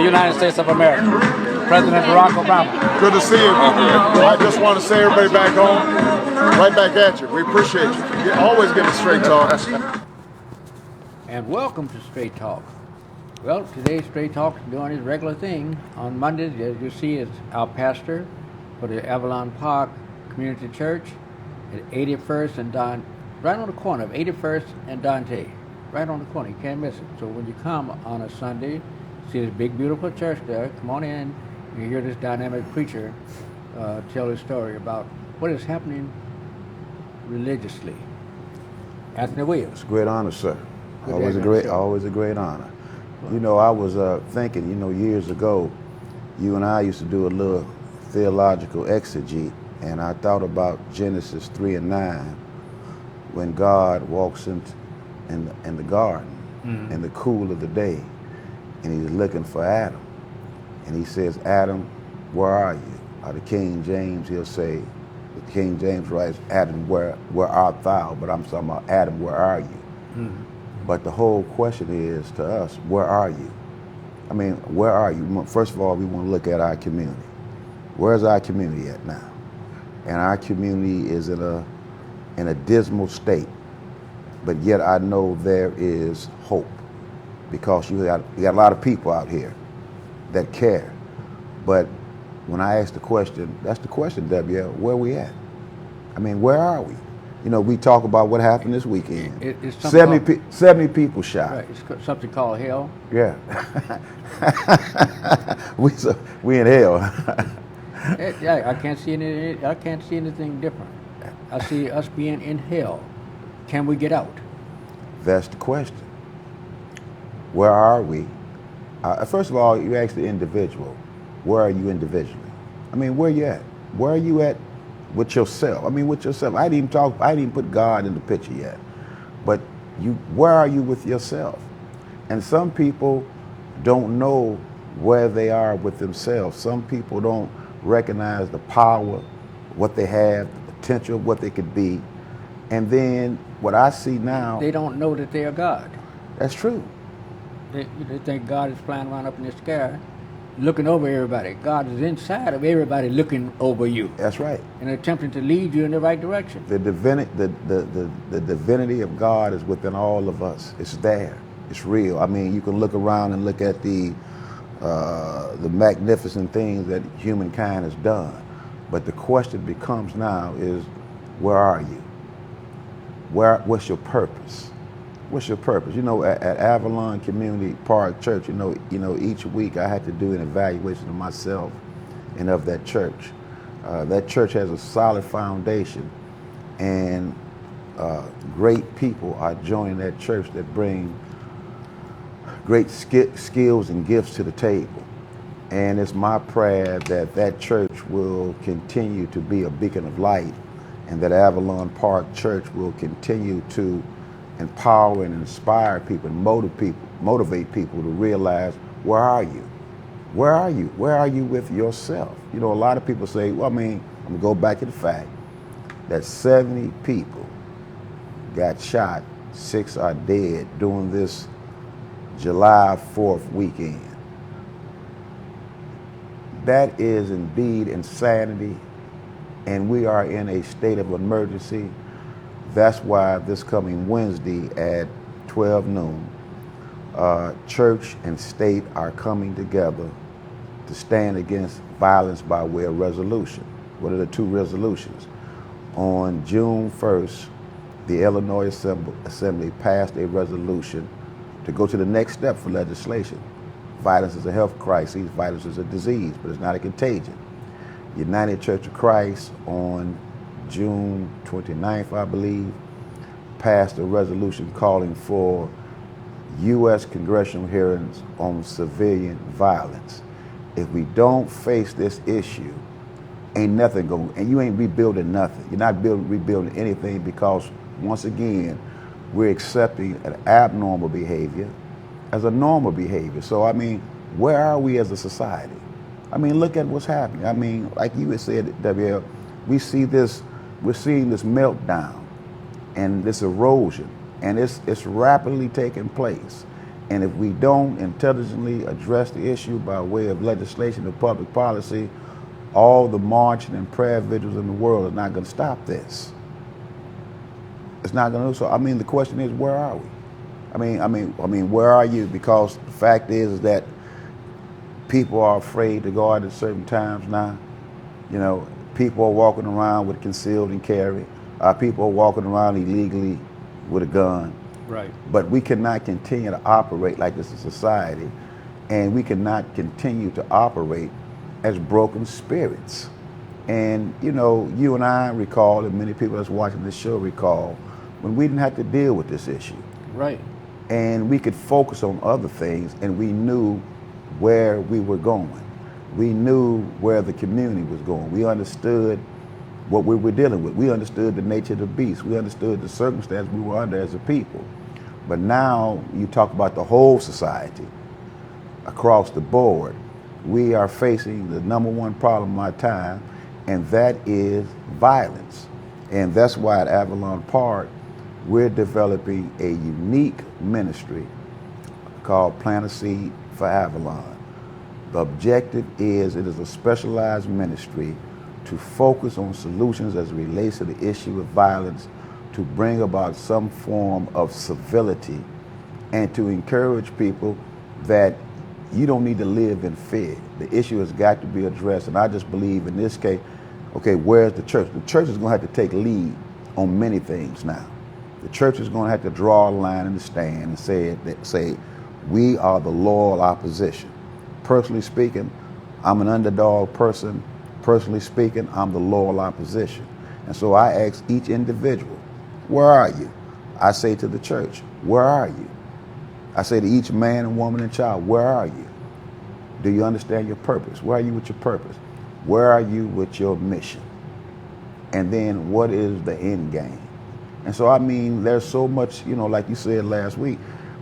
the United States of America, President Barack Obama. Good to see you. I just want to say everybody back home, right back at you. We appreciate you. You always give us straight talk. And welcome to Straight Talk. Well, today Straight Talk is doing his regular thing. On Mondays, as you see, is our pastor for the Avalon Park Community Church at 81st and right on the corner of 81st and Dante. Right on the corner, you can't miss it. So when you come on a Sunday, see this big, beautiful church there, come on in, you hear this dynamic preacher tell his story about what is happening religiously. Anthony Williams. Great honor, sir. Good Always day, a great, sir. always a great honor. You know, I was thinking, years ago, you and I used to do a little theological exegete, and I thought about Genesis 3 and 9, when God walks in the garden in the cool of the day, and he's looking for Adam, and he says, "Adam, where are you?" Out of King James, he'll say, the King James writes, "Adam, where art thou?" But I'm talking about, "Adam, where are you?" But the whole question is to us, where are you? I mean, where are you? First of all, we want to look at our community. Where's our community at now? And our community is in a dismal state. But yet I know there is hope, because you got a lot of people out here that care. But when I ask the question, that's the question, W.L., where we at? I mean, where are we? We talk about what happened this weekend. It's 70 people shot. Right, it's something called hell. Yeah. we in hell. I can't see anything different. I see us being in hell. Can we get out? That's the question. Where are we? First of all, you ask the individual, where are you individually? I mean, where you at? Where are you at with yourself? I mean, with yourself. I didn't even put God in the picture yet. But where are you with yourself? And some people don't know where they are with themselves. Some people don't recognize the power, what they have, the potential, what they could be. And then what I see now, They don't know that they are God. that's true. They think God is flying around up in the sky, looking over everybody. God is inside of everybody, looking over you That's right. and attempting to lead you in the right direction. The divinity of God is within all of us. It's there. It's real. I mean, you can look around and look at the magnificent things that humankind has done. But the question becomes now is, where are you? What's your purpose? What's your purpose? At Avalon Community Park Church, each week I had to do an evaluation of myself and of that church. That church has a solid foundation, and great people are joining that church that bring great skills and gifts to the table. And it's my prayer that church will continue to be a beacon of light, and that Avalon Park Church will continue to empower and inspire people and motivate people to realize, where are you? Where are you? Where are you with yourself? A lot of people say, well, I mean, I'm going to go back to the fact that 70 people got shot, 6 are dead during this July 4th weekend. That is indeed insanity, and we are in a state of emergency. That's why this coming Wednesday at 12 noon, church and state are coming together to stand against violence by way of resolution. What are the 2 resolutions? On June 1st, the Illinois Assembly passed a resolution to go to the next step for legislation. Violence is a health crisis, violence is a disease, but it's not a contagion. United Church of Christ on June 29th, I believe, passed a resolution calling for U.S. congressional hearings on civilian violence. If we don't face this issue, ain't nothing going, and you ain't rebuilding nothing. You're not rebuilding anything, because once again, we're accepting an abnormal behavior as a normal behavior. So, I mean, where are we as a society? I mean, look at what's happening. I mean, like you had said, WL, we're seeing this meltdown and this erosion, and it's rapidly taking place. And if we don't intelligently address the issue by way of legislation or public policy, all the marching and prayer vigils in the world are not going to stop this. It's not going to. So I mean, the question is, where are we? I mean, where are you? Because the fact is that people are afraid to go out at certain times now. You know, people are walking around with concealed and carry. People are walking around illegally with a gun. Right. But we cannot continue to operate like this in society, and we cannot continue to operate as broken spirits. And you know, you and I recall, and many people that's watching this show recall, when we didn't have to deal with this issue. Right. And we could focus on other things, and we knew where we were going. We knew where the community was going. We understood what we were dealing with. We understood the nature of the beast. We understood the circumstance we were under as a people. But now you talk about the whole society across the board. We are facing the number one problem of our time, and that is violence. And that's why at Avalon Park, we're developing a unique ministry called Plant a Seed for Avalon. The objective is, it is a specialized ministry to focus on solutions as it relates to the issue of violence, to bring about some form of civility, and to encourage people that you don't need to live in fear. The issue has got to be addressed, and I just believe in this case, okay, where's the church? The church is going to have to take lead on many things now. The church is going to have to draw a line in the stand and say, we are the loyal opposition. Personally speaking, I'm an underdog person. Personally speaking, I'm the loyal opposition. And so I ask each individual, where are you? I say to the church, where are you? I say to each man and woman and child, where are you? Do you understand your purpose? Where are you with your purpose? Where are you with your mission? And then what is the end game? And so, I mean, there's so much, you know, like you said last week,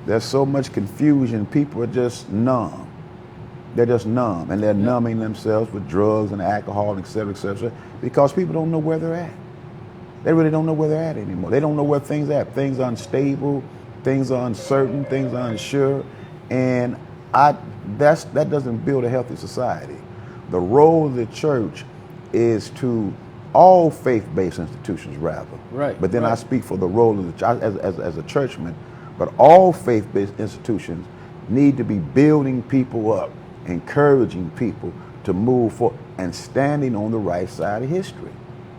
there's so much confusion. People are just numb. They're just numb, and they're numbing themselves with drugs and alcohol, et cetera, because people don't know where they're at. They really don't know where they're at anymore. They don't know where things are at. Things are unstable, things are uncertain, things are unsure, and that doesn't build a healthy society. The role of the church is to all faith-based institutions, rather. Right. But then right. I speak for the role of the church as a churchman. But all faith-based institutions need to be building people up, encouraging people to move forward, and standing on the right side of history.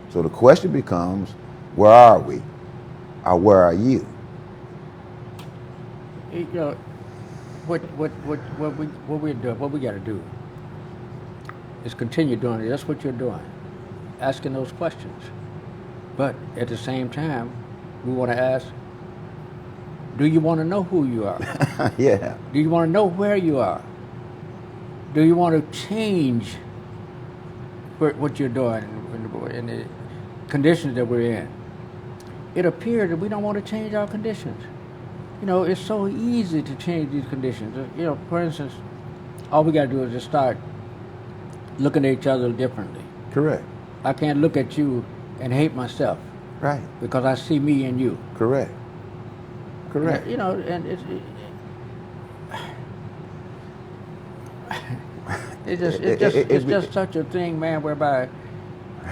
So the question becomes, where are we? Or where are you? You know, what we got to do is continue doing it. That's what you're doing, asking those questions. But at the same time, we want to ask, do you want to know who you are? Yeah. Do you want to know where you are? Do you want to change what you're doing in the conditions that we're in? It appears that we don't want to change our conditions. You know, it's so easy to change these conditions. You know, for instance, all we got to do is just start looking at each other differently. Correct. I can't look at you and hate myself. Right. Because I see me in you. Correct. Correct. You know, and it's just such a thing, man, whereby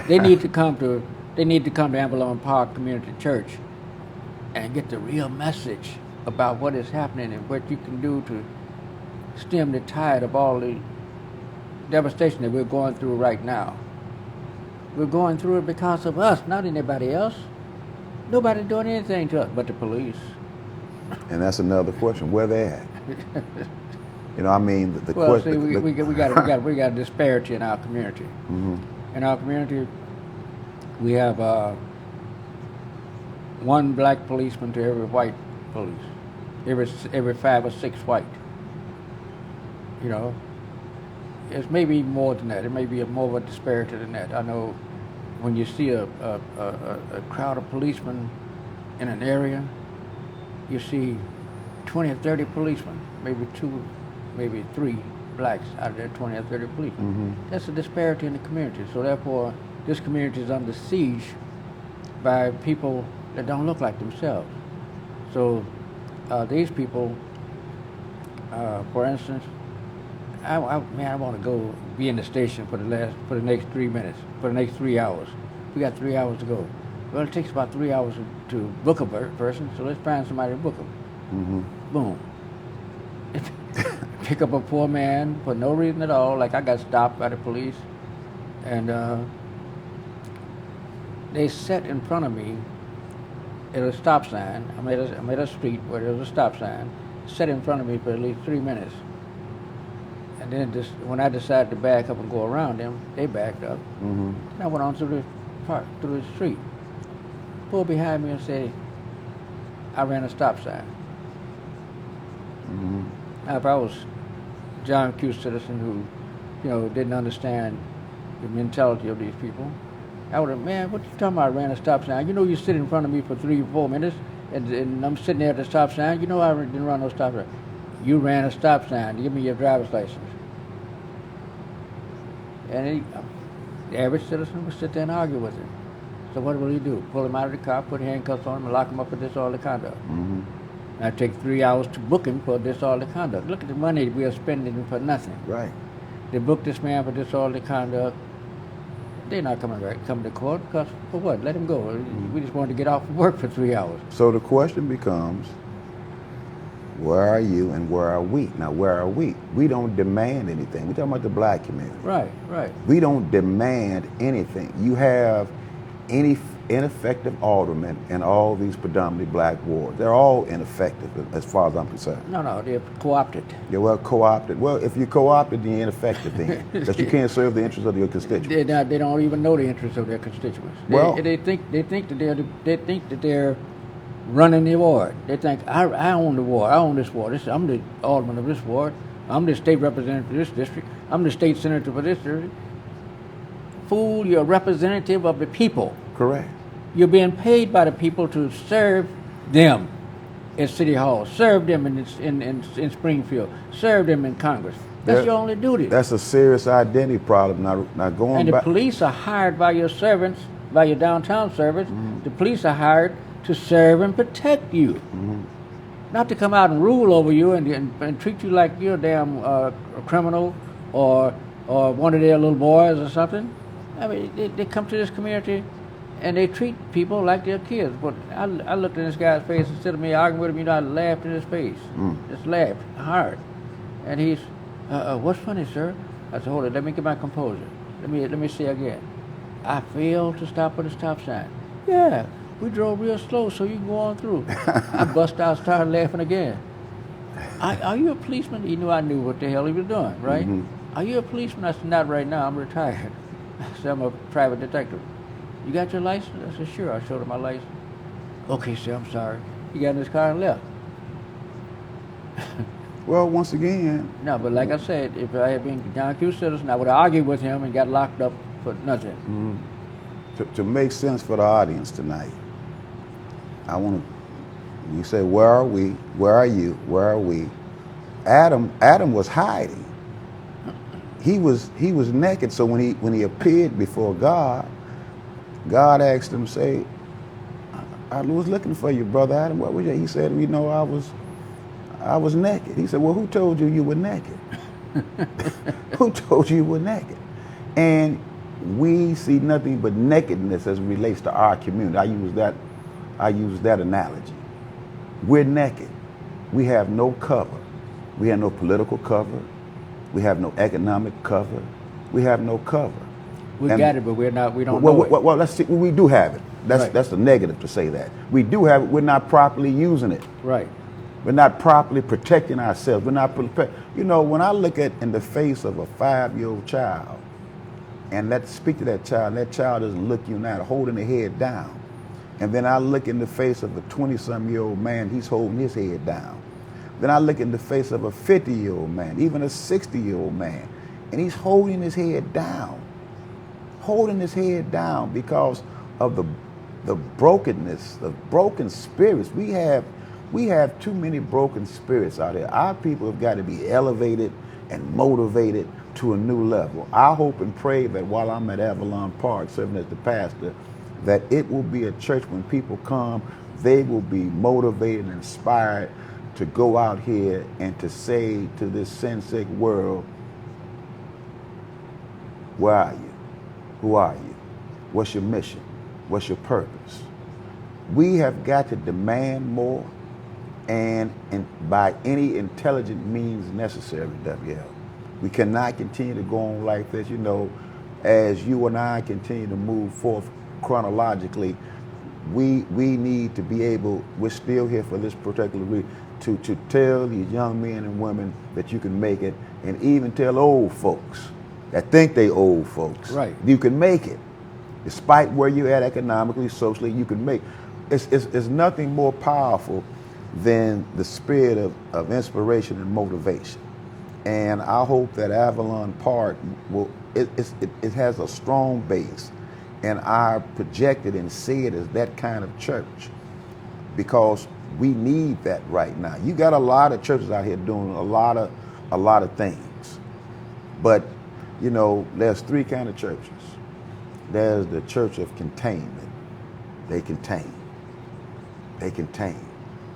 they need to come to Avalon Park Community Church and get the real message about what is happening and what you can do to stem the tide of all the devastation that we're going through right now. We're going through it because of us, not anybody else. Nobody's doing anything to us but the police. And that's another question. Where they at? You know, I mean, the well, question. See, we got a disparity in our community. Mm-hmm. In our community, we have one black policeman to every white police, every 5 or 6 white. You know, it's maybe more than that. It may be more of a disparity than that. I know when you see a crowd of policemen in an area, you see 20 or 30 policemen, maybe 2, maybe 3 blacks out of there, 20 or 30 policemen. Mm-hmm. That's a disparity in the community. So therefore, this community is under siege by people that don't look like themselves. So these people For instance, I want to go be in the station for the next 3 minutes, for the next 3 hours. We got 3 hours to go. Well, it takes about 3 hours to book a person, so let's find somebody to book them. Mm-hmm. Boom. Pick up a poor man for no reason at all. Like I got stopped by the police, and they sat in front of me at a stop sign. I'm at a street where there was a stop sign. Sat in front of me for at least 3 minutes. And then when I decided to back up and go around them, they backed up. Mm-hmm. And I went on through the street. Pulled behind me and said, I ran a stop sign. Mm-hmm. Now, if I was John Q. citizen who, didn't understand the mentality of these people, I would have, man, what you talking about? I ran a stop sign. You know, you sit in front of me for 3 or 4 minutes, and I'm sitting there at the stop sign. You know, I didn't run no stop sign. You ran a stop sign. Give me your driver's license. And the average citizen would sit there and argue with him. So what will he do? Pull him out of the car, put handcuffs on him, and lock him up for disorderly conduct. Mm-hmm. And it take 3 hours to book him for disorderly conduct. Look at the money we are spending for nothing. Right. They booked this man for disorderly conduct. They're not coming to court because for what? Let him go. We just wanted to get off of work for 3 hours. So the question becomes, where are you and where are we? Now, where are we? We don't demand anything. We're talking about the black community. Right. We don't demand anything. You have any ineffective aldermen in all these predominantly black wards. They're all ineffective as far as I'm concerned. No, they're co-opted. You're well co-opted. Well, if you're co-opted, then you're ineffective then. Because you can't serve the interests of your constituents. They don't even know the interests of their constituents. They think that they're running the ward. They think I own the ward. I own this ward. I'm the alderman of this ward. I'm the state representative for this district. I'm the state senator for this district. Fool, you're a representative of the people. Correct. You're being paid by the people to serve them at City Hall, serve them in Springfield, serve them in Congress. That's your only duty. That's a serious identity problem. Now going and the back. police are hired by your servants, by your downtown servants. Mm-hmm. The police are hired to serve and protect you, mm-hmm. not to come out and rule over you and treat you like you're a damn a criminal or one of their little boys or something. I mean, they come to this community and they treat people like they're kids. But I looked in this guy's face instead of me arguing with him. I laughed in his face. Just laughed hard. And he's, what's funny, sir? I said, hold it, let me get my composure. Let me say again. I failed to stop at a stop sign. Yeah, we drove real slow so you can go on through. I bust out, started laughing again. Are you a policeman? He knew I knew what the hell he was doing, right? Mm-hmm. Are you a policeman? I said, not right now, I'm retired. I said, I'm a private detective. You got your license? I said, sure. I showed him my license. Okay, sir, I'm sorry. He got in his car and left. Well, once again. No, but like I said, if I had been John Q. citizen, I would have argued with him and got locked up for nothing. Mm-hmm. To make sense for the audience tonight, I want to, you say, where are we? Where are you? Where are we? Adam was hiding. He was naked. So when he appeared before God asked him, say, I was looking for you, brother Adam. What was you? He said, you know, I was naked. He said, well, who told you were naked? Who told you were naked? And we see nothing but nakedness as it relates to our community. I use that analogy. We're naked. We have no cover. We have no political cover. We have no economic cover. We have no cover. We got it, but we don't know it. Well, let's see. We do have it. That's the negative to say that. We do have it. We're not properly using it. Right. We're not properly protecting ourselves. We're not, you know, when I look at in the face of a 5-year-old child and speak to that child doesn't look you now, holding the head down. And then I look in the face of a 20-some-year-old man, he's holding his head down. Then I look in the face of a 50-year-old man, even a 60-year-old man, and he's holding his head down. Holding his head down because of the brokenness, the broken spirits. We have too many broken spirits out there. Our people have got to be elevated and motivated to a new level. I hope and pray that while I'm at Avalon Park serving as the pastor, that it will be a church when people come, they will be motivated and inspired to go out here and to say to this sin-sick world, where are you? Who are you? What's your mission? What's your purpose? We have got to demand more, and by any intelligent means necessary, WL. We cannot continue to go on like this. You know, as you and I continue to move forth chronologically, we need to be able, we're still here for this particular reason, to tell these young men and women that you can make it, and even tell old folks that think they old folks, right, you can make it. Despite where you're at economically, socially, you can make it. It's nothing more powerful than the spirit of inspiration and motivation. And I hope that Avalon Park it has a strong base, and I project it and see it as that kind of church, because we need that right now. You got a lot of churches out here doing a lot of things, but you know, there's three kind of churches. There's the church of containment. They contain.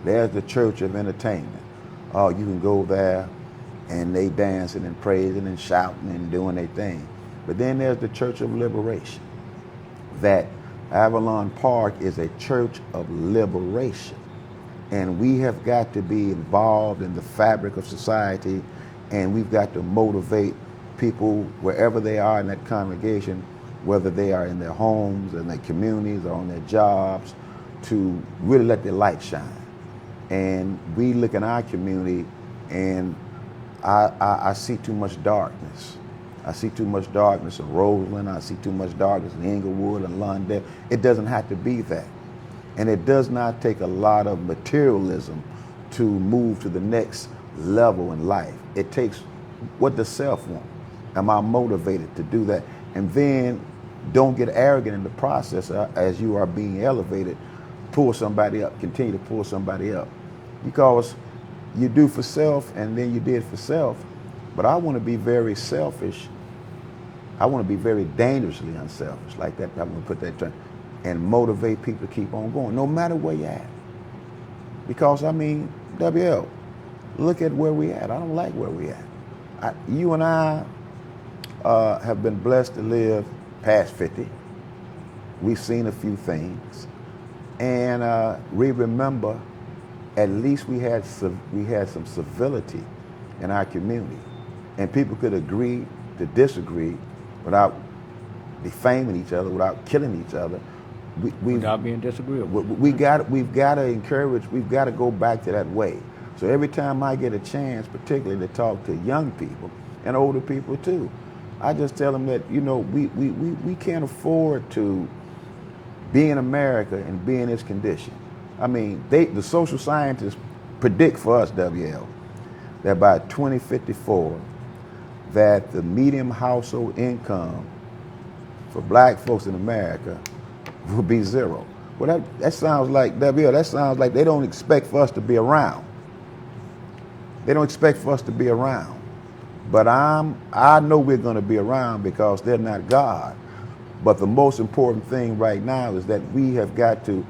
There's the church of entertainment. Oh, you can go there and they dancing and praising and shouting and doing their thing. But then there's the church of liberation. That Avalon Park is a church of liberation. And we have got to be involved in the fabric of society, and we've got to motivate people wherever they are in that congregation, whether they are in their homes, in their communities, or on their jobs, to really let their light shine. And we look in our community, and I see too much darkness. I see too much darkness in Roseland. I see too much darkness in Inglewood and Lawndale. It doesn't have to be that. And it does not take a lot of materialism to move to the next level in life. It takes, what does self want? Am I motivated to do that? And then don't get arrogant in the process as you are being elevated. Pull somebody up, continue to pull somebody up. Because you do for self and then you did for self. But I want to be very selfish. I want to be very dangerously unselfish, like that. I'm going to put that term, and motivate people to keep on going, no matter where you're at. Because, I mean, WL, look at where we at. I don't like where we at. You and I have been blessed to live past 50. We've seen a few things. And we remember at least we had some civility in our community. And people could agree to disagree without defaming each other, without killing each other. Without being disagreeable. We've got to encourage, we've got to go back to that way. So every time I get a chance, particularly to talk to young people and older people too, I just tell them that, you know, we can't afford to be in America and be in this condition. I mean, the social scientists predict for us, WL, that by 2054, that the median household income for black folks in America will be zero. Well, that sounds like, WL, that sounds like they don't expect for us to be around. They don't expect for us to be around. But I know we're going to be around because they're not God. But the most important thing right now is that we've got to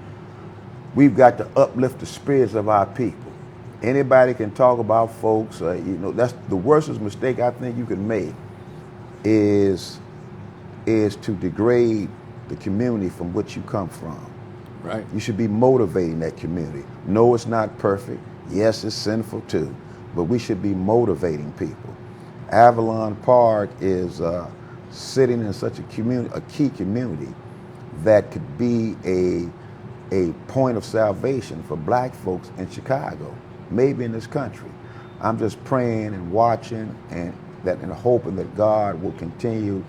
uplift the spirits of our people. Anybody can talk about folks, you know, that's the worst mistake I think you can make is to degrade the community from which you come from. Right. You should be motivating that community. No, it's not perfect. Yes, it's sinful too, but we should be motivating people. Avalon Park is sitting in such a key community that could be a point of salvation for black folks in Chicago, maybe in this country. I'm just praying and watching and hoping that God will continue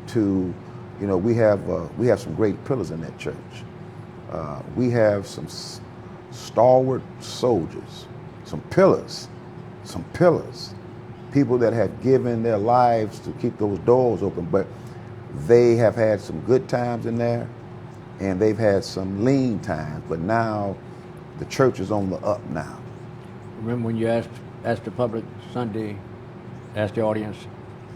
to, you know, we have some great pillars in that church. We have some stalwart soldiers, some pillars, people that have given their lives to keep those doors open, but they have had some good times in there and they've had some lean times, but now the church is on the up now. Remember when you asked the public Sunday, asked the audience,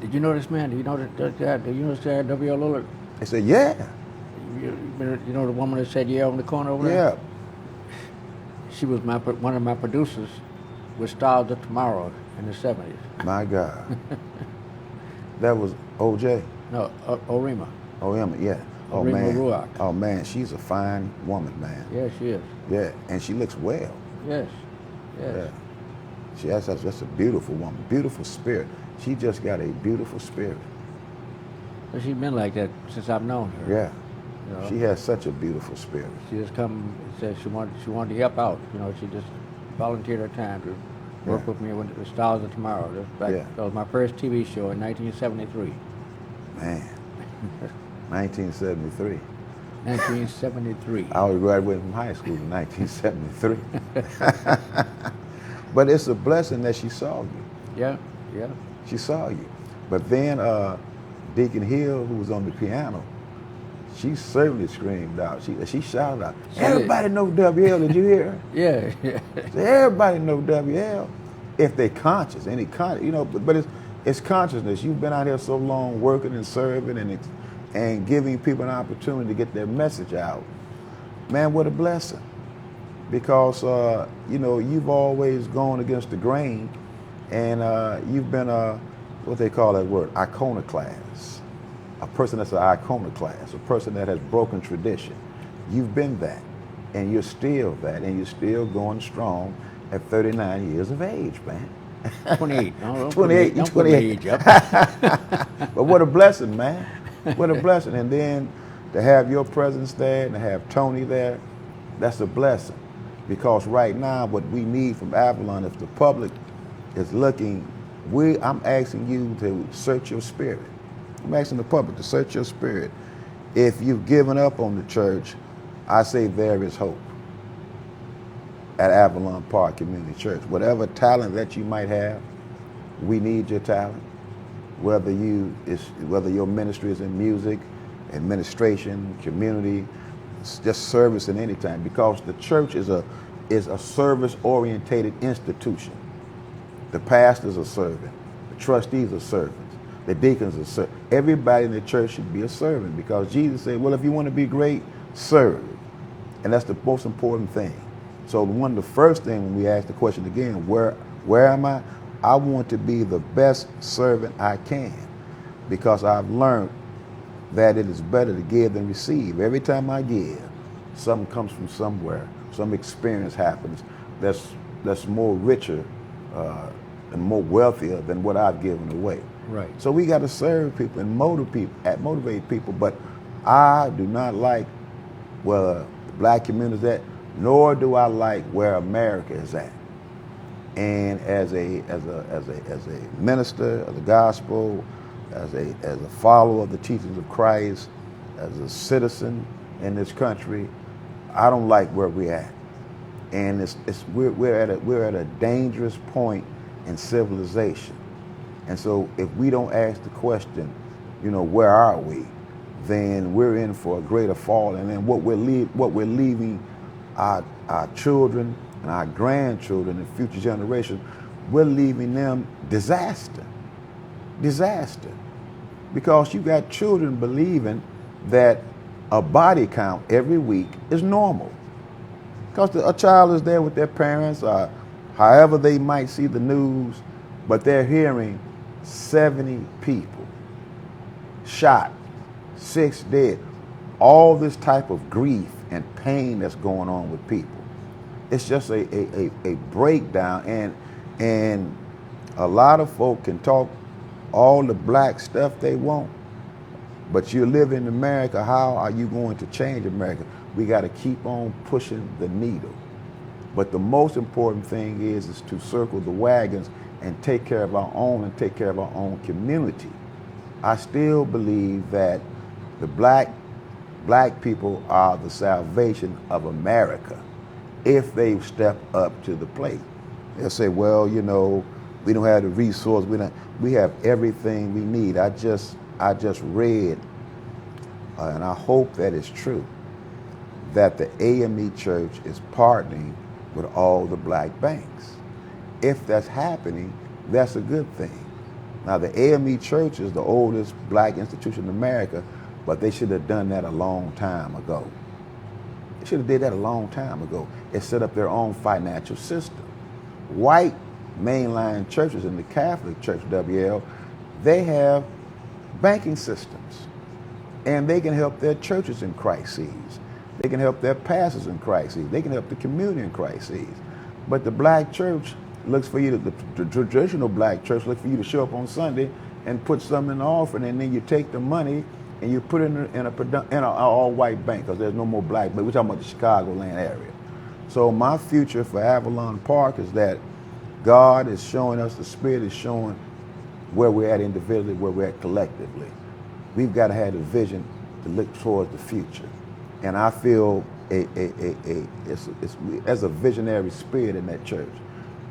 did you know this man? Do you know that? Do you know this W.L. Lillard? They said, yeah. You know the woman that said yeah on the corner over there? Yeah. She was one of my producers with Stars of Tomorrow in the 70s. My God. That was OJ. No, Orima. Oh, Emma, yeah. Oh, Orima man. Ruach. Oh, man, she's a fine woman, man. Yes, she is. Yeah, and she looks well. Yes. Yes. Yeah. She has just a beautiful woman, beautiful spirit. She just got a beautiful spirit. But she's been like that since I've known her. Yeah. You know? She has such a beautiful spirit. She just come and said she wanted to help out. You know, she just volunteered her time to work Yeah. with me with the Stars of Tomorrow. That was my first TV show in 1973. Man, 1973. 1973. I was graduating from high school in 1973. But it's a blessing that she saw you. Yeah, yeah. She saw you. But then Deacon Hill, who was on the piano, she certainly screamed out. She shouted out, "Everybody know WL, did you hear her?" Yeah, yeah. Everybody know WL. If they conscious, you know, but it's consciousness. You've been out here so long working and serving and giving people an opportunity to get their message out. Man, what a blessing. Because, you know, you've always gone against the grain, and you've been what they call that word, iconoclast. A person that's an iconoclast, a person that has broken tradition. You've been that, and you're still that, and you're still going strong at 39 years of age, man. 28. No, 28. Don't put my age up. But what a blessing, man. What a blessing. And then to have your presence there and to have Tony there, that's a blessing. Because right now, what we need from Avalon, if the public is looking, I'm asking you to search your spirit. I'm asking the public to search your spirit. If you've given up on the church, I say there is hope at Avalon Park Community Church. Whatever talent that you might have, we need your talent. Whether your ministry is in music, administration, community, just service in any time, because the church is a service-orientated institution. The pastors are serving, the trustees are servants, the deacons are servants. Everybody in the church should be a servant, because Jesus said, well, if you want to be great, serve. And that's the most important thing. So one of the first things when we ask the question again, where am I? I want to be the best servant I can, because I've learned that it is better to give than receive. Every time I give, something comes from somewhere. Some experience happens that's more richer and more wealthier than what I've given away. Right. So we got to serve people and motivate people. But I do not like where the black community is at, nor do I like where America is at. And as a minister of the gospel, as a follower of the teachings of Christ, as a citizen in this country, I don't like where we're at. And we're at a dangerous point in civilization. And so if we don't ask the question, you know, where are we, then we're in for a greater fall. And then what we're leaving our children and our grandchildren and future generations, we're leaving them disaster. Because you got children believing that a body count every week is normal. Because a child is there with their parents, or however they might see the news, but they're hearing 70 people shot, 6 dead, all this type of grief and pain that's going on with people. It's just a breakdown, and a lot of folk can talk all the black stuff they want, but you live in America. How are you going to change America? We got to keep on pushing the needle. But the most important thing is to circle the wagons and take care of our own and take care of our own community. I still believe that the black people are the salvation of America if they step up to the plate. They'll say, well, you know, we don't have the resources. We have everything we need. I just read, and I hope that it's true, that the AME Church is partnering with all the black banks. If that's happening, that's a good thing. Now, the AME Church is the oldest black institution in America, but they should have done that a long time ago. They should have did that a long time ago. It set up their own financial system. White mainline churches in the Catholic Church, WL, they have banking systems, and they can help their churches in crises. They can help their pastors in crises. They can help the community in crises. But the black church looks for you, the traditional black church looks for you to show up on Sunday and put something in the offering, and then you take the money and you put it in an all-white bank, because there's no more black, but we're talking about the Chicagoland area. So my future for Avalon Park is that God is showing us, the Spirit is showing where we're at individually, where we're at collectively. We've got to have a vision to look towards the future. And I feel as a visionary spirit in that church,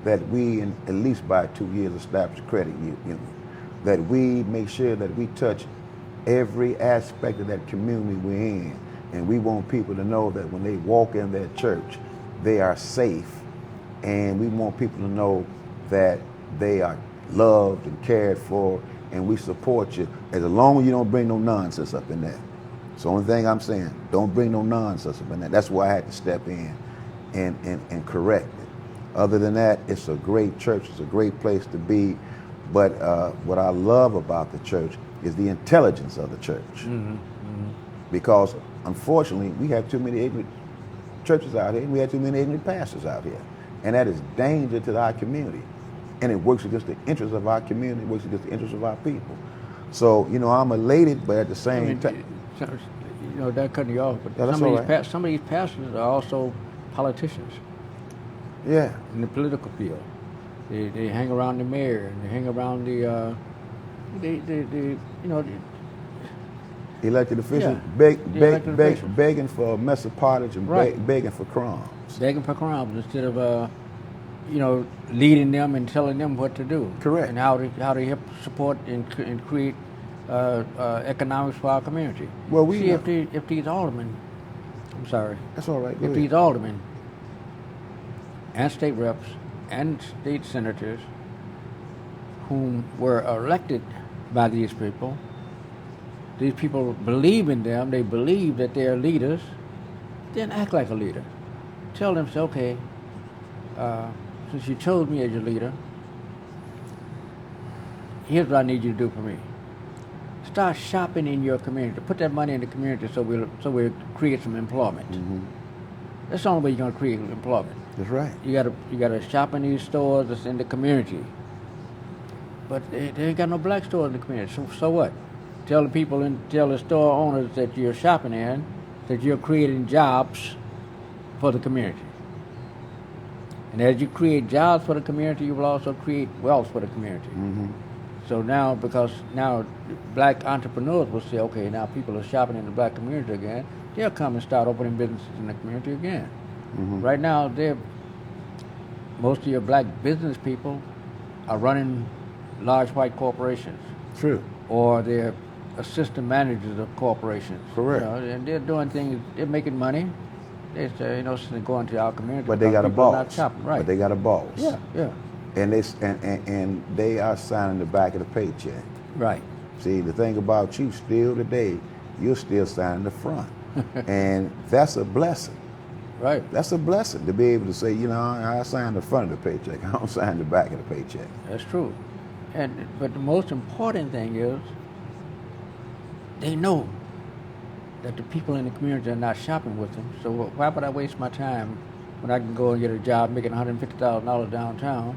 that we, at least by 2 years, establish a credit union, that we make sure that we touch every aspect of that community we're in. And we want people to know that when they walk in that church, they are safe. And we want people to know that they are loved and cared for, and we support you as long as you don't bring no nonsense up in there. It's the only thing I'm saying. Don't bring no nonsense up in there. That's why I had to step in and correct it. Other than that, it's a great church. It's a great place to be. But what I love about the church is the intelligence of the church. Mm-hmm. Mm-hmm. Because unfortunately, we have too many ignorant churches out here, and we have too many ignorant pastors out here. And that is danger to our community. And it works against the interests of our community, it works against the interests of our people. So, I'm elated, but at the same time... That cutting you off, but some of these pastors are also politicians. Yeah. In the political field. They hang around the mayor, and they hang around the elected officials, begging for a mess of pottage and begging for crumbs. Begging for crumbs instead of, leading them and telling them what to do. Correct. And how to help support and create economics for our community. Well, if these aldermen, I'm sorry. That's all right. If these aldermen and state reps and state senators whom were elected by these people believe in them, they believe that they're leaders, then act like a leader. Tell them, say, okay, since you chose me as your leader, here's what I need you to do for me. Start shopping in your community. Put that money in the community so we'll create some employment. Mm-hmm. That's the only way you're going to create employment. That's right. You gotta shop in these stores that's in the community. But they ain't got no black stores in the community. So what? Tell the store owners that you're shopping in that you're creating jobs for the community. And as you create jobs for the community, you will also create wealth for the community. Mm-hmm. So because now black entrepreneurs will say, okay, now people are shopping in the black community again, they'll come and start opening businesses in the community again. Mm-hmm. Right now, most of your black business people are running large white corporations. True. Or they're assistant managers of corporations. Correct. And they're doing things, they're making money. They say, since they're going to our community. But they got a boss. Not shopping. Right. But they got a boss. Yeah, yeah. And they are signing the back of the paycheck. Right. See, the thing about you, still today, you're still signing the front. And that's a blessing. Right. That's a blessing to be able to say, I signed the front of the paycheck. I don't sign the back of the paycheck. That's true. But the most important thing is they know that the people in the community are not shopping with them. So why would I waste my time when I can go and get a job making $150,000 downtown,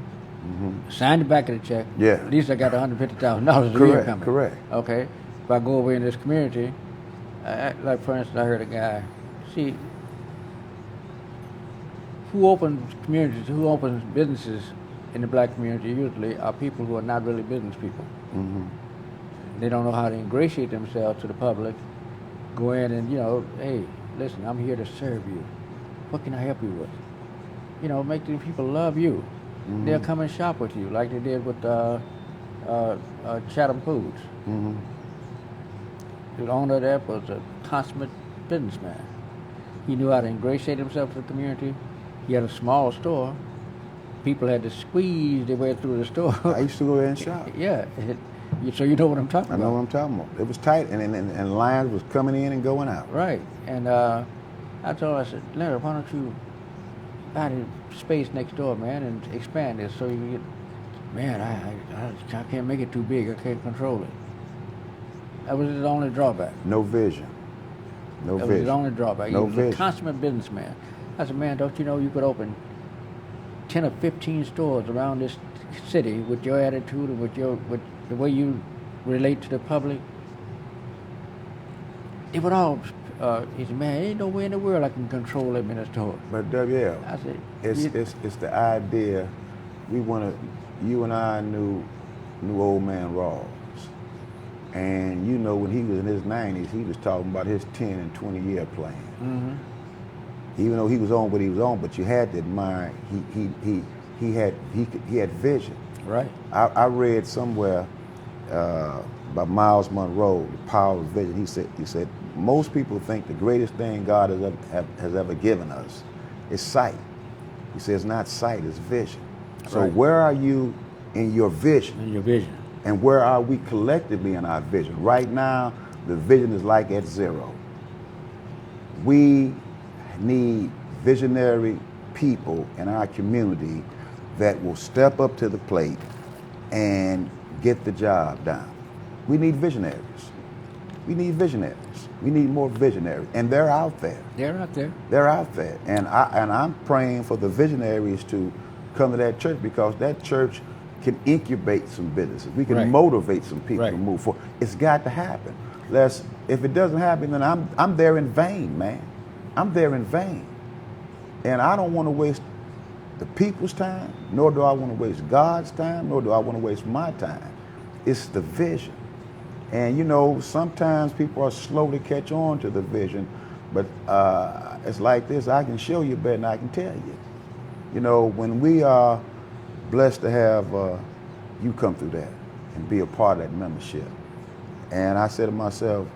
sign the back of the check? Yeah. At least I got $150,000 a year coming. Correct. Okay. If I go over in this community, like for instance, I heard a guy, see, who opens businesses in the black community usually are people who are not really business people. Mm-hmm. They don't know how to ingratiate themselves to the public, go in and, hey, listen, I'm here to serve you. What can I help you with? Make the people love you. Mm-hmm. They'll come and shop with you like they did with Chatham Foods. Mm-hmm. The owner there was a consummate businessman. He knew how to ingratiate himself to the community. He had a small store. People had to squeeze their way through the store. I used to go there and shop. Yeah. So you know what I'm talking about. I know what I'm talking about. It was tight, and lines was coming in and going out. Right. And I said, Leonard, why don't you buy the space next door, man, and expand this so you can man, I can't make it too big. I can't control it. That was his only drawback. No vision. No That was vision. his only drawback. No He was vision. a consummate businessman. I said, man, don't you know you could open 10 or 15 stores around this city with your attitude and with the way you relate to the public? It would all. He said, man, ain't no way in the world I can control that many stores. But WL, I said, it's the idea. We want to. You and I knew old man Rawls, and you know when he was in his 90s, he was talking about his 10 and 20-year plan. mm-hmm. Even though he was on what he was on, but you had to admire he had vision. Right. I read somewhere by Miles Monroe, The Power of Vision. He said most people think the greatest thing God has ever given us is sight. He says not sight, it's vision. So Right. where are you in your vision? In your vision. And where are we collectively in our vision? Right now, the vision is like at zero. We need visionary people in our community that will step up to the plate and get the job done. We need visionaries. We need visionaries. We need more visionaries, and they're out there. They're out there. They're out there, and I'm praying for the visionaries to come to that church because that church can incubate some businesses. We can Right. motivate some people Right. to move forward. It's got to happen. If it doesn't happen, then I'm there in vain, man. I'm there in vain, and I don't want to waste the people's time, nor do I want to waste God's time, nor do I want to waste my time. It's the vision. And you know, sometimes people are slow to catch on to the vision, but it's like this, I can show you better than I can tell you. You know, when we are blessed to have you come through that and be a part of that membership. And I said to myself,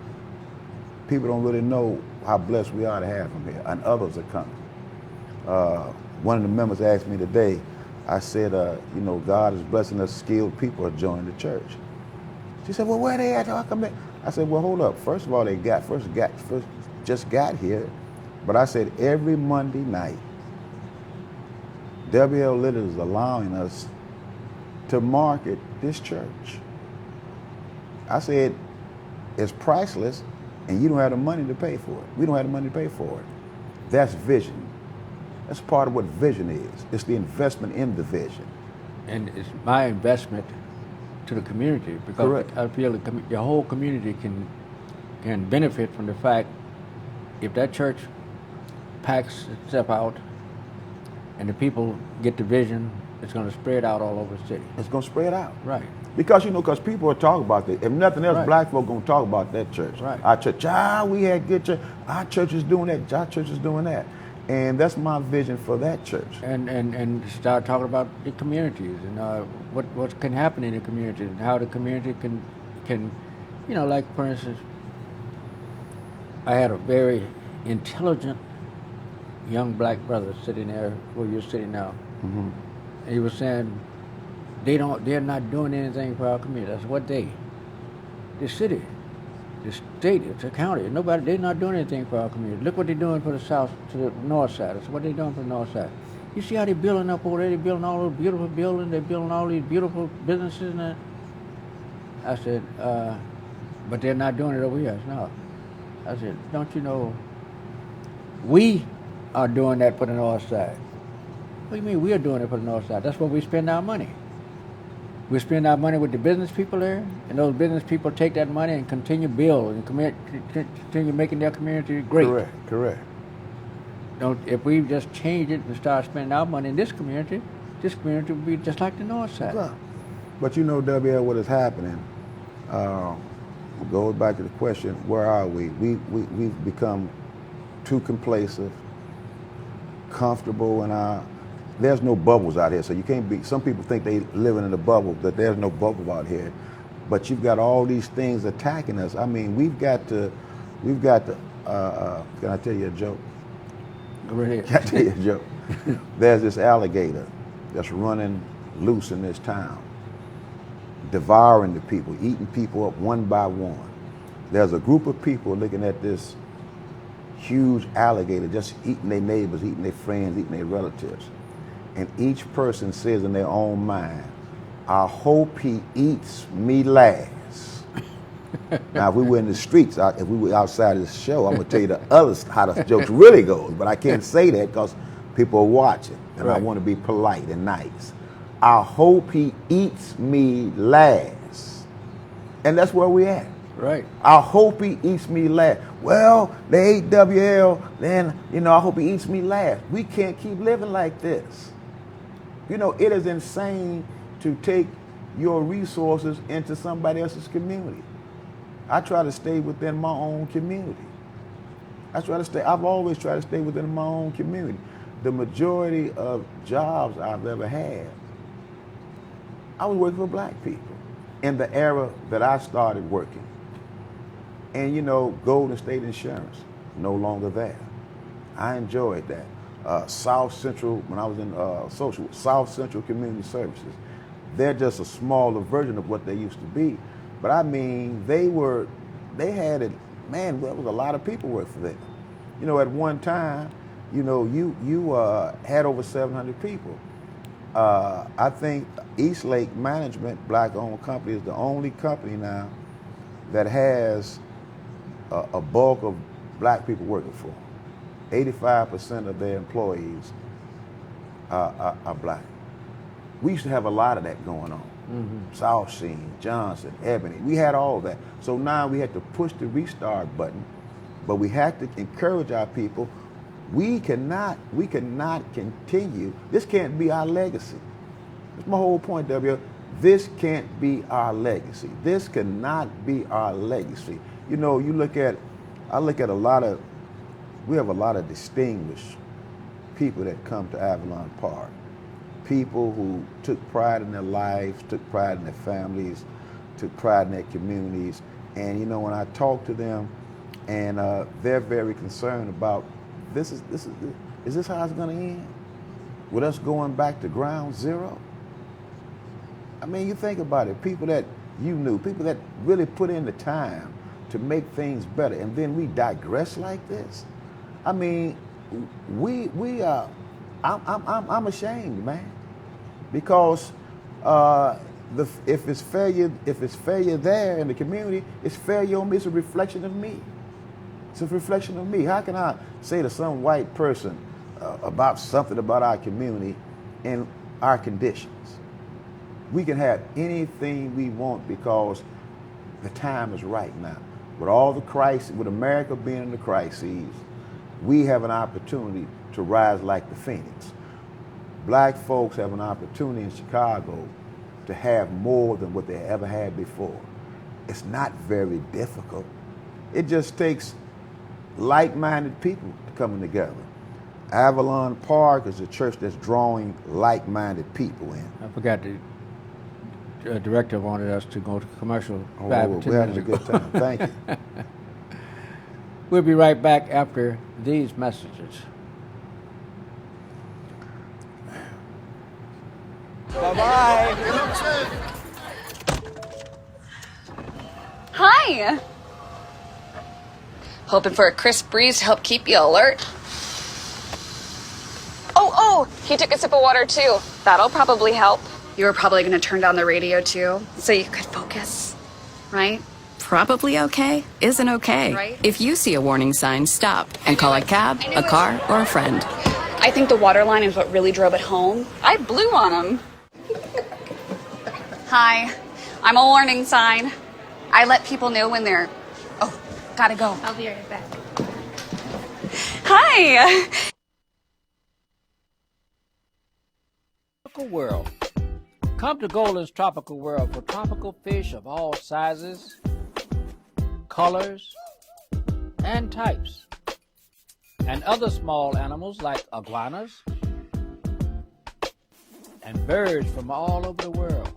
people don't really know how blessed we are to have them here, and others are coming. One of the members asked me today, I said, you know, God is blessing us, skilled people are joining the church. She said, well, where they at? How come they? I said, well, hold up. First of all, they just got here. But I said, every Monday night, WL Litters is allowing us to market this church. I said, it's priceless, and you don't have the money to pay for it. We don't have the money to pay for it. That's vision. That's part of what vision is. It's the investment in the vision. And it's my investment to the community because Correct. I feel the whole community can benefit from the fact if that church packs itself out and the people get the vision, it's going to spread out all over the city. It's going to spread out. Right. Because, you know, because people are talking about it. If nothing else, Right. black folk going to talk about that church. Right. Our church, we had good church. Our church is doing that. Our church is doing that. And that's my vision for that church. And start talking about the communities and what can happen in the community and how the community can, you know, like for instance, I had a very intelligent young black brother sitting there where you're sitting now. Mm-hmm. And he was saying they're not doing anything for our community. That's what the city, the state, it's a county. They're not doing anything for our community. Look what they're doing for to the north side. That's what they're doing for the north side. You see how they're building up over there? They're building all those beautiful buildings. They're building all these beautiful businesses. And I said, but they're not doing it over here. No. I said, don't you know, we are doing that for the north side. What do you mean we are doing it for the north side? That's where we spend our money. We spend our money with the business people there, and those business people take that money and continue build and continue making their community great. Correct. If we just change it and start spending our money in this community would be just like the north side. Well, but you know, WL, what is happening, goes back to the question, where are we? We've become too complacent, comfortable in our, there's no bubbles out here, so you can't be, some people think they living in a bubble, that there's no bubble out here. But you've got all these things attacking us. I mean, we've got to, can I tell you a joke? Go right ahead. Can I tell you a joke? There's this alligator that's running loose in this town, devouring the people, eating people up one by one. There's a group of people looking at this huge alligator just eating their neighbors, eating their friends, eating their relatives. And each person says in their own mind, I hope he eats me last. Now, if we were in the streets, if we were outside of this show, I'm going to tell you how the jokes really goes. But I can't say that because people are watching, and I want to be polite and nice. I hope he eats me last. And that's where we're at. Right. I hope he eats me last. Well, they ate WL, then, I hope he eats me last. We can't keep living like this. It is insane to take your resources into somebody else's community. I try to stay within my own community. I've always tried to stay within my own community. The majority of jobs I've ever had, I was working for black people in the era that I started working. And Golden State Insurance, no longer there. I enjoyed that. South Central, when I was in South Central Community Services, they're just a smaller version of what they used to be. But I mean, they had it, man, there was a lot of people work for them. At one time, you had over 700 people. I think Eastlake Management, black-owned company, is the only company now that has a bulk of black people working for them. 85% of their employees are black. We used to have a lot of that going on. South Sheen, Johnson, Ebony, we had all that. So now we had to push the restart button, but we had to encourage our people. We cannot continue. This can't be our legacy. That's my whole point, W. This can't be our legacy. This cannot be our legacy. I look at we have a lot of distinguished people that come to Avalon Park. People who took pride in their lives, took pride in their families, took pride in their communities. And when I talk to them, and they're very concerned about is this how it's going to end? With us going back to ground zero? I mean, you think about it. People that you knew, people that really put in the time to make things better, and then we digress like this. I mean, I'm ashamed, man, because if it's failure there in the community, it's failure on me. It's a reflection of me. It's a reflection of me. How can I say to some white person about something about our community and our conditions? We can have anything we want because the time is right now. With all the crisis, with America being in the crises, we have an opportunity to rise like the phoenix. Black folks have an opportunity in Chicago to have more than what they ever had before. It's not very difficult. It just takes like-minded people coming together. Avalon Park is a church that's drawing like-minded people in. I forgot the director wanted us to go to commercial. We're having a good time. Thank you. We'll be right back after these messages. Bye-bye. Hi. Hoping for a crisp breeze to help keep you alert. Oh, he took a sip of water too. That'll probably help. You were probably going to turn down the radio too, so you could focus, right? Probably okay isn't okay. Right. If you see a warning sign, stop and call a cab, a car, or a friend. I think the water line is what really drove it home. I blew on him. Hi, I'm a warning sign. I let people know when they're... Oh, gotta go. I'll be right back. Hi. Tropical World. Come to Golden's Tropical World for tropical fish of all sizes, colors, and types, and other small animals like iguanas and birds from all over the world.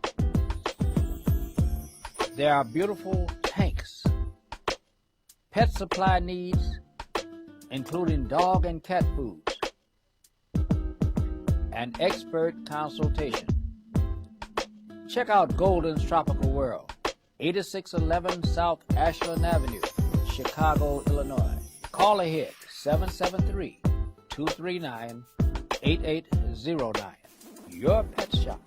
There are beautiful tanks, pet supply needs, including dog and cat foods, and expert consultation. Check out Golden's Tropical World, 8611 South Ashland Avenue, Chicago, Illinois. Call ahead, 773-239-8809. Your Pet Shop.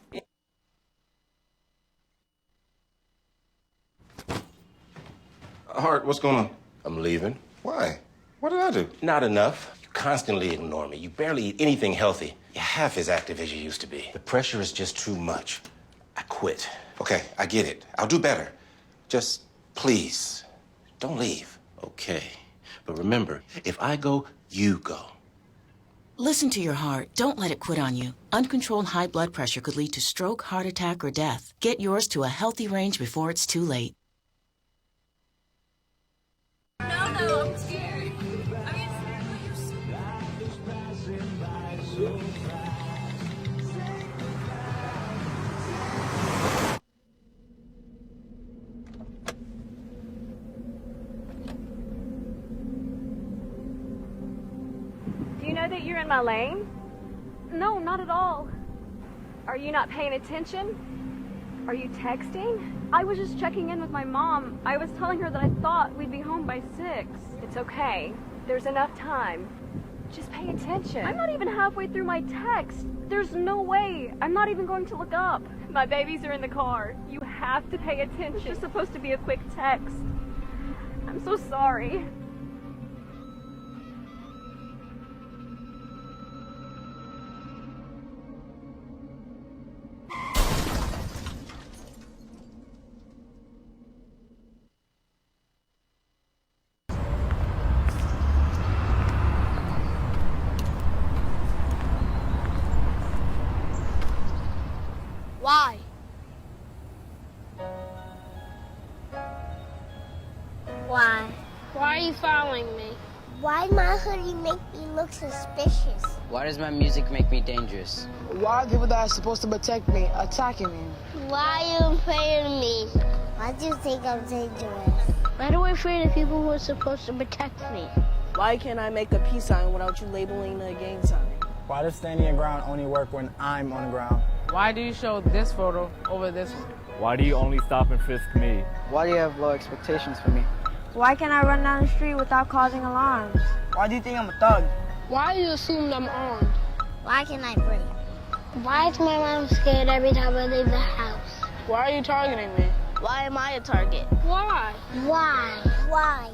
Hart, what's going on? I'm leaving. Why? What did I do? Not enough. You constantly ignore me. You barely eat anything healthy. You're half as active as you used to be. The pressure is just too much. I quit. Okay, I get it. I'll do better. Just please, don't leave. Okay. But remember, if I go, you go. Listen to your heart. Don't let it quit on you. Uncontrolled high blood pressure could lead to stroke, heart attack, or death. Get yours to a healthy range before it's too late. No, I'm scared. Do you know that you're in my lane? No, not at all. Are you not paying attention? Are you texting? I was just checking in with my mom. I was telling her that I thought we'd be home by 6. It's okay. There's enough time. Just pay attention. I'm not even halfway through my text. There's no way. I'm not even going to look up. My babies are in the car. You have to pay attention. It's just supposed to be a quick text. I'm so sorry. Why? Why? Why are you following me? Why my hoodie make me look suspicious? Why does my music make me dangerous? Why are people that are supposed to protect me attacking me? Why are you afraid of me? Why do you think I'm dangerous? Why do I afraid of people who are supposed to protect me? Why can't I make a peace sign without you labeling the gang sign? Why does standing your ground only work when I'm on the ground? Why do you show this photo over this one? Why do you only stop and frisk me? Why do you have low expectations for me? Why can't I run down the street without causing alarms? Why do you think I'm a thug? Why do you assume I'm armed? Why can I breathe? Why is my mom scared every time I leave the house? Why are you targeting me? Why am I a target? Why? Why? Why?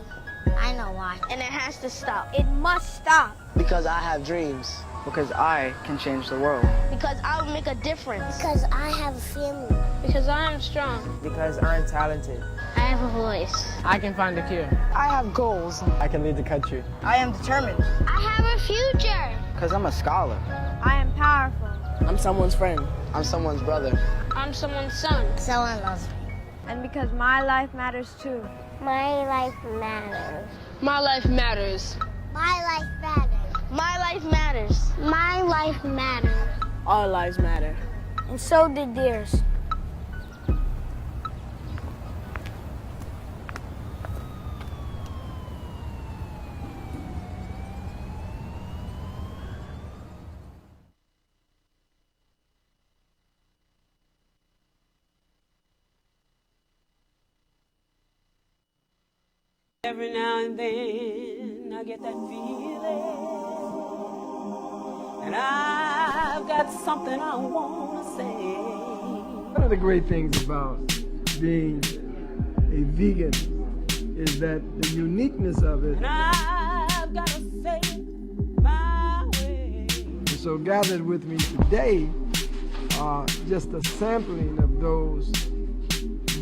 I know why. And it has to stop. It must stop. Because I have dreams. Because I can change the world. Because I will make a difference. Because I have a family. Because I am strong. Because I'm talented. I have a voice. I can find a cure. I have goals. I can lead the country. I am determined. I have a future. Because I'm a scholar. I am powerful. I'm someone's friend. I'm someone's brother. I'm someone's son. Someone loves me. And because my life matters too. My life matters. My life matters. My life matters. My life matters. My life matters. Our lives matter. And so did theirs. Every now and then I get that feeling, and I've got something I want to say. One of the great things about being a vegan is that the uniqueness of it. And I've got to say it my way. And so gathered with me today are just a sampling of those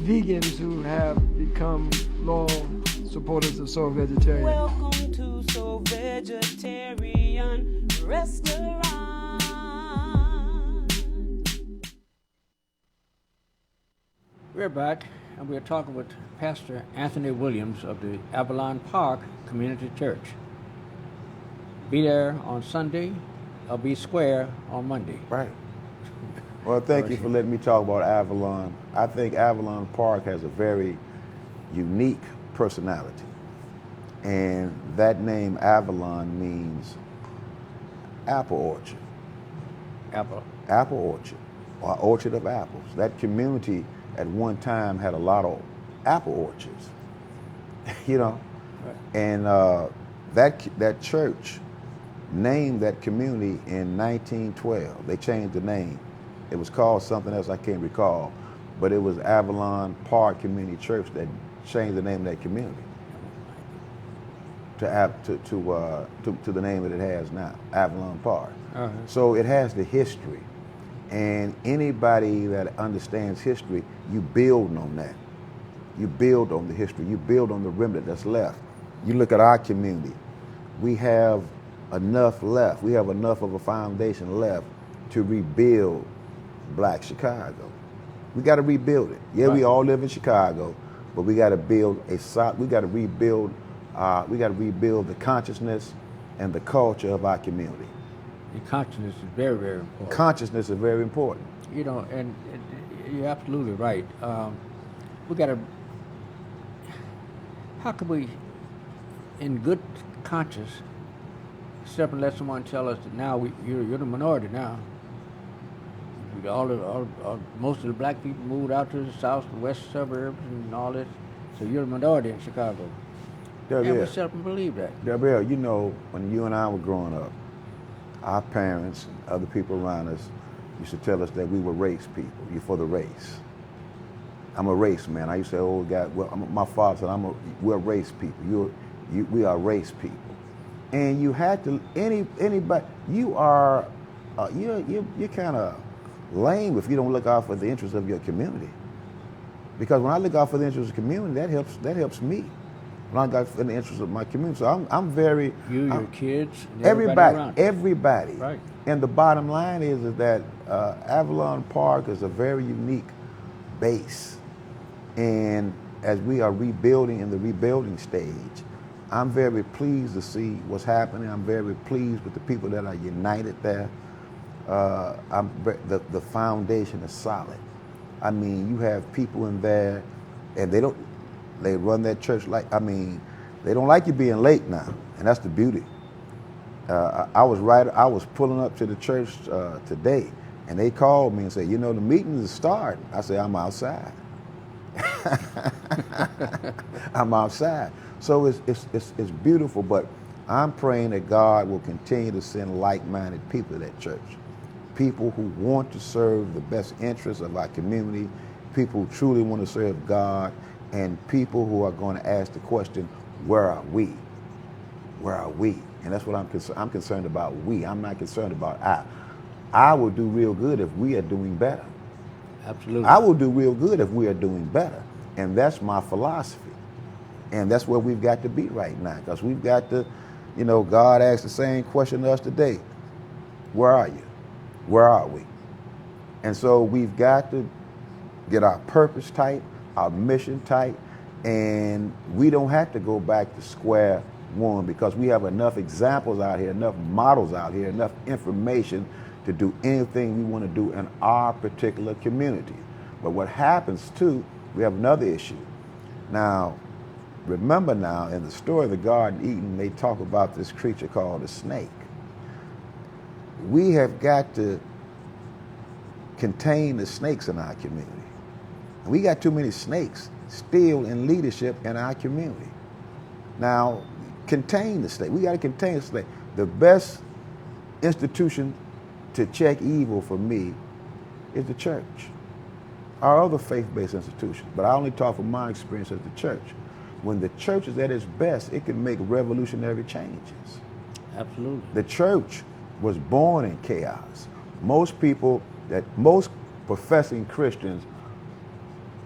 vegans who have become loyal supporters of Soul Vegetarian. Welcome to Soul Vegetarian Restaurant. We're back, and we're talking with Pastor Anthony Williams of the Avalon Park Community Church. Be there on Sunday, or be square on Monday. Right. Well, thank you for letting me talk about Avalon. I think Avalon Park has a very unique personality. And that name Avalon means apple orchard. Apple orchard, or orchard of apples. That community at one time had a lot of apple orchards, you know. Right. And that church named that community in 1912. They changed the name. It was called something else I can't recall, but it was Avalon Park Community Church that changed the name of that community. to the name that it has now, Avalon Park. Uh-huh. So it has the history, and anybody that understands history, you build on that. You build on the history. You build on the remnant that's left. You look at our community. We have enough left. We have enough of a foundation left to rebuild Black Chicago. We got to rebuild it. Yeah, we all live in Chicago, but we got to build we got to rebuild. We got to rebuild the consciousness and the culture of our community. The consciousness is very, very important. Consciousness is very important. You know, and you're absolutely right. We got to. How can we, in good conscience, except and let someone tell us that now you're the minority now. Most of the black people moved out to the south, the west suburbs, and all this. So you're the minority in Chicago. And we seldom believe that. Gabrielle, you know, when you and I were growing up, our parents and other people around us used to tell us that we were race people. You're for the race. I'm a race man. I used to say, oh God, well, my father said, we're race people. We are race people. And you had to, anybody, you're kind of lame if you don't look out for the interests of your community. Because when I look out for the interests of the community, that helps me. When I look out for the interests of my community, so I'm very. Your kids, and everybody. Right. And the bottom line is that Avalon Park is a very unique base, and as we are rebuilding in the rebuilding stage, I'm very pleased to see what's happening. I'm very pleased with the people that are united there. The foundation is solid. I mean, you have people in there, and they run that church they don't like you being late now, and that's the beauty. I was pulling up to the church today, and they called me and said, you know, the meeting is starting. I said, I'm outside. I'm outside. So it's beautiful, but I'm praying that God will continue to send like-minded people to that church. People who want to serve the best interests of our community, people who truly want to serve God, and people who are going to ask the question, where are we? Where are we? And that's what I'm concerned about. I'm not concerned about I. I will do real good if we are doing better. Absolutely. I will do real good if we are doing better. And that's my philosophy. And that's where we've got to be right now. Because we've got to, you know, God asked the same question to us today. Where are you? Where are we? And so we've got to get our purpose tight, our mission tight, and we don't have to go back to square one because we have enough examples out here, enough models out here, enough information to do anything we want to do in our particular community. But what happens too, we have another issue. Now, remember now, in the story of the Garden of Eden, they talk about this creature called a snake. We have got to contain the snakes in our community. We got too many snakes still in leadership in our community. Now, contain the snake. We got to contain the snake. The best institution to check evil for me is the church. Our other faith-based institutions, but I only talk from my experience as the church. When the church is at its best, it can make revolutionary changes. Absolutely. The church was born in chaos. Most professing Christians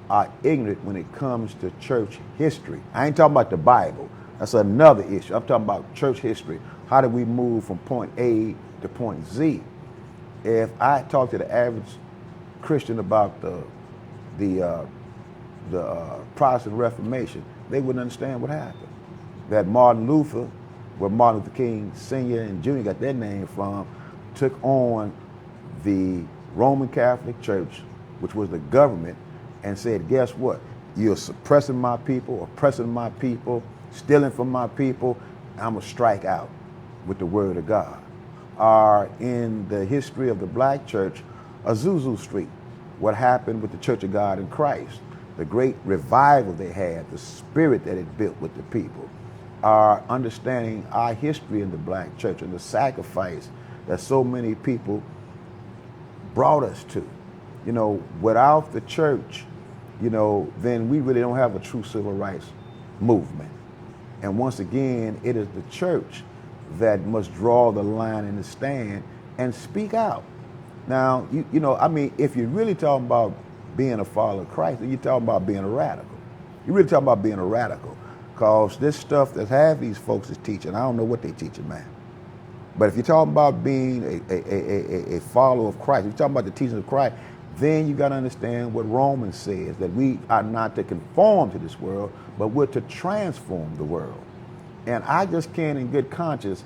are ignorant when it comes to church history. I ain't talking about the Bible. That's another issue. I'm talking about church history. How did we move from point A to point Z? If I talk to the average Christian about the Protestant Reformation, they wouldn't understand what happened. That Martin Luther, where Martin Luther King Sr. and Jr. got their name from, took on the Roman Catholic Church, which was the government, and said, guess what? You're suppressing my people, oppressing my people, stealing from my people. I'm going to strike out with the word of God. Or in the history of the black church, Azusa Street, what happened with the Church of God in Christ, the great revival they had, the spirit that it built with the people, our understanding our history in the black church and the sacrifice that so many people brought us to. You know, without the church, you know, then we really don't have a true civil rights movement. And once again, it is the church that must draw the line in the stand and speak out. Now, you know, I mean, if you're really talking about being a follower of Christ, then you're talking about being a radical. You're really talking about being a radical. Because this stuff that half these folks is teaching, I don't know what they teaching, man. But if you're talking about being a follower of Christ, if you're talking about the teachings of Christ, then you got to understand what Romans says, that we are not to conform to this world, but we're to transform the world. And I just can't in good conscience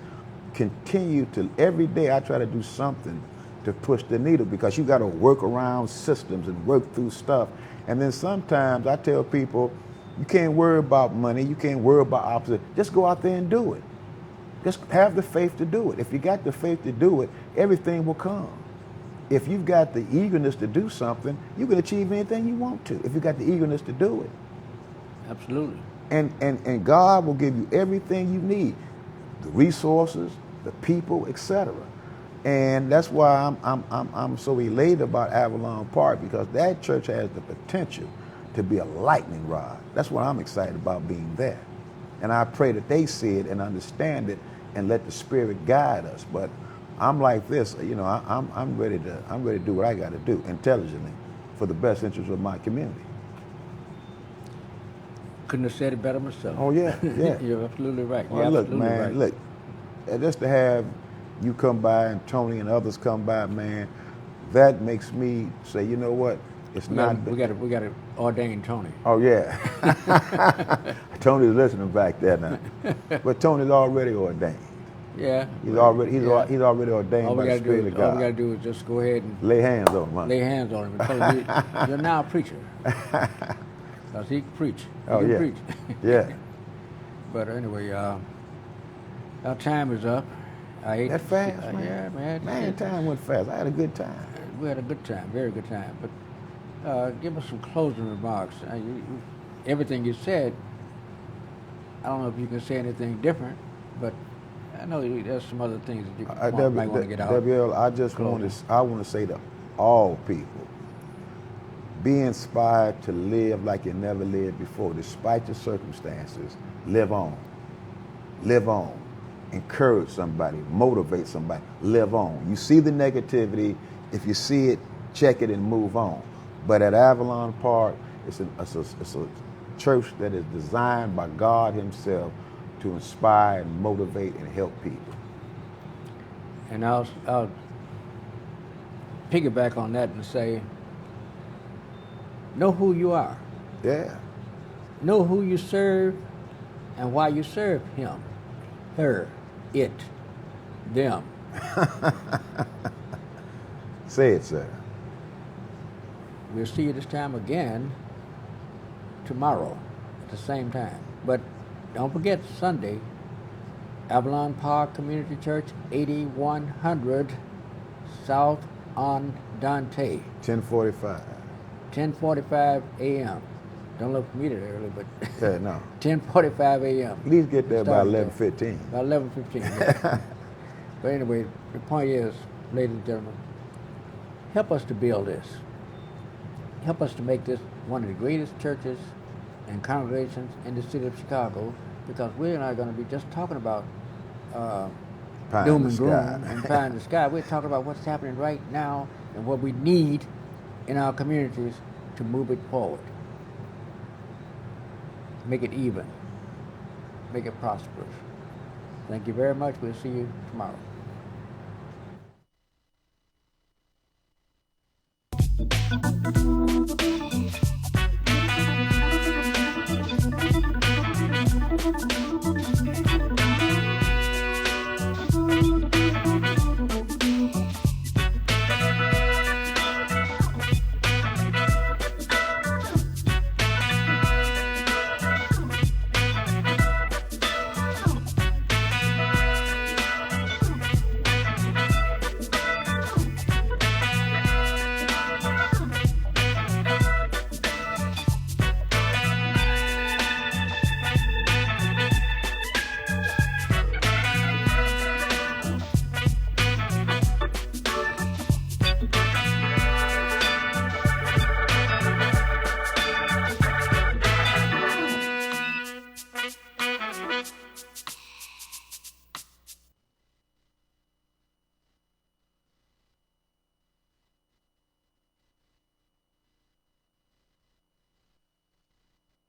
continue to, every day I try to do something to push the needle, because you got to work around systems and work through stuff. And then sometimes I tell people, you can't worry about money, you can't worry about opposite, just go out there and do it. Just have the faith to do it. If you got the faith to do it, everything will come. If you've got the eagerness to do something, you can achieve anything you want to, if you got the eagerness to do it. Absolutely. And God will give you everything you need, the resources, the people, etc. And that's why I'm so elated about Avalon Park, because that church has the potential to be a lightning rod. That's what I'm excited about being there. And I pray that they see it and understand it and let the Spirit guide us. But I'm like this, you know, I'm ready to do what I got to do intelligently for the best interest of my community. Couldn't have said it better myself. Oh yeah, yeah. You're absolutely right. Well, look, man, look, just to have you come by and Tony and others come by, man, that makes me say, you know what? It's we not. Got to ordain Tony. Oh yeah. Tony's listening back there now, but Tony's already ordained. Yeah. He's already ordained by the Spirit of God. All we got to do is just go ahead and lay hands on him. Huh? Lay hands on him and tell him you're now a preacher. Because he can preach. He can preach. Yeah. But anyway, our time is up. I hate that fast, man. Yeah, man. Man, time went fast. I had a good time. We had a good time, very good time. But give us some closing remarks. Everything you said, I don't know if you can say anything different, but I know there's some other things that you might want to get out. WL, I just want to say to all people, be inspired to live like you never lived before, despite your circumstances. Live on. Live on. Encourage somebody, motivate somebody, live on. You see the negativity, if you see it, check it and move on. But at Avalon Park, it's a church that is designed by God Himself to inspire and motivate and help people. And I'll piggyback on that and say, know who you are. Yeah. Know who you serve and why you serve Him, her, it, them. Say it, sir. We'll see you this time again tomorrow at the same time. But don't forget Sunday, Avalon Park Community Church, 8100 South on Dante. 10:45. 10:45 a.m. Don't look for me that early, but yeah, no. 10:45 a.m. At least get there by 11:15. By 11:15. Yeah. But anyway, the point is, ladies and gentlemen, help us to build this. Help us to make this one of the greatest churches and congregations in the city of Chicago, because we're not going to be just talking about doom and gloom and pie in the sky. We're talking about what's happening right now and what we need in our communities to move it forward. Make it even. Make it prosperous. Thank you very much. We'll see you tomorrow. Thank you.